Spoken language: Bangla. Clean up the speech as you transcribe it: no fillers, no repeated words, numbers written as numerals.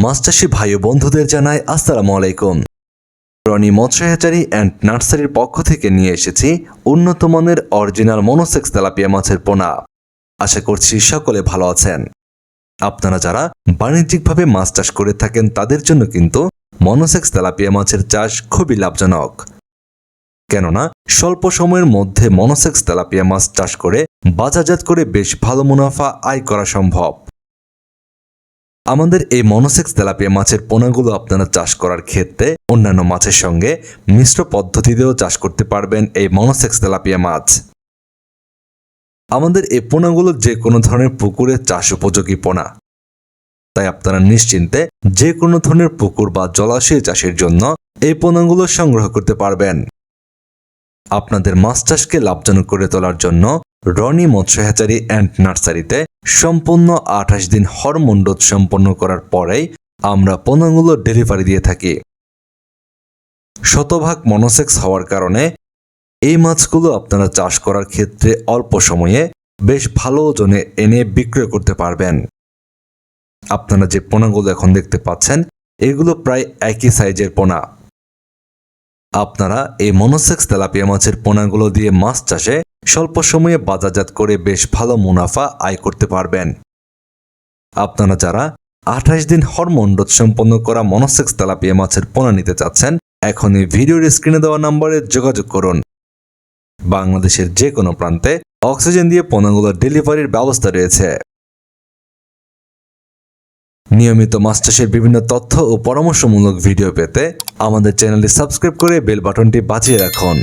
মাছ চাষী ভাই ও বন্ধুদের জানাই আসসালামু আলাইকুম। রনি মৎস্য হ্যাচারি অ্যান্ড নার্সারির পক্ষ থেকে নিয়ে এসেছি উন্নত মানের অরিজিনাল মনোসেক্স তেলাপিয়া মাছের পোনা। আশা করছি সকলে ভালো আছেন। আপনারা যারা বাণিজ্যিকভাবে মাছ চাষ করে থাকেন তাদের জন্য কিন্তু মনোসেক্স তেলাপিয়া মাছের চাষ খুবই লাভজনক, কেননা স্বল্প সময়ের মধ্যে মনোসেক্স তেলাপিয়া মাছ চাষ করে বাজারজাত করে বেশ ভালো মুনাফা আয় করা সম্ভব। আমাদের এই মনোসেক্স তেলাপিয়া মাছের পোনাগুলো আপনারা চাষ করার ক্ষেত্রে অন্যান্য মাছের সঙ্গে মিশ্র পদ্ধতিতেও চাষ করতে পারবেন এই মনোসেক্স তেলাপিয়া মাছ। আমাদের এই পোনাগুলো যে কোনো ধরনের পুকুরে চাষ উপযোগী পোনা, তাই আপনারা নিশ্চিন্তে যে কোনো ধরনের পুকুর বা জলাশয় চাষের জন্য এই পোনাগুলো সংগ্রহ করতে পারবেন। আপনাদের মাছ চাষকে লাভজনক করে তোলার জন্য রনি মৎস্য হ্যাচারি অ্যান্ড নার্সারিতে সম্পূর্ণ 28 দিন হরমোন ডোজ সম্পন্ন করার পরেই আমরা পোনাগুলো ডেলিভারি দিয়ে থাকি। শতভাগ মনোসেক্স হওয়ার কারণে এই মাছগুলো আপনারা চাষ করার ক্ষেত্রে অল্প সময়ে বেশ ভালো ওজনে এনে বিক্রয় করতে পারবেন। আপনারা যে পোনাগুলো এখন দেখতে পাচ্ছেন এগুলো প্রায় একই সাইজের পোনা। আপনারা এই মনোসেক্স তেলাপিয়া মাছের পোনাগুলো দিয়ে মাছ চাষে স্বল্প সময়ে বাজারজাত করে বেশ ভালো মুনাফা আয় করতে পারবেন। আপনারা যারা 28 দিন হরমোন ডোজ সম্পন্ন করা মনোসেক্স তেলাপিয়া মাছের পোনা নিতে চাচ্ছেন, এখনই ভিডিওর স্ক্রিনে দেওয়া নম্বরে যোগাযোগ করুন। বাংলাদেশের যে কোনো প্রান্তে অক্সিজেন দিয়ে পোনাগুলোর ডেলিভারির ব্যবস্থা রয়েছে। নিয়মিত মাছ চাষের বিভিন্ন তথ্য ও পরামর্শমূলক ভিডিও পেতে আমাদের চ্যানেলটি সাবস্ক্রাইব করে বেল বাটনটি বাজিয়ে রাখুন।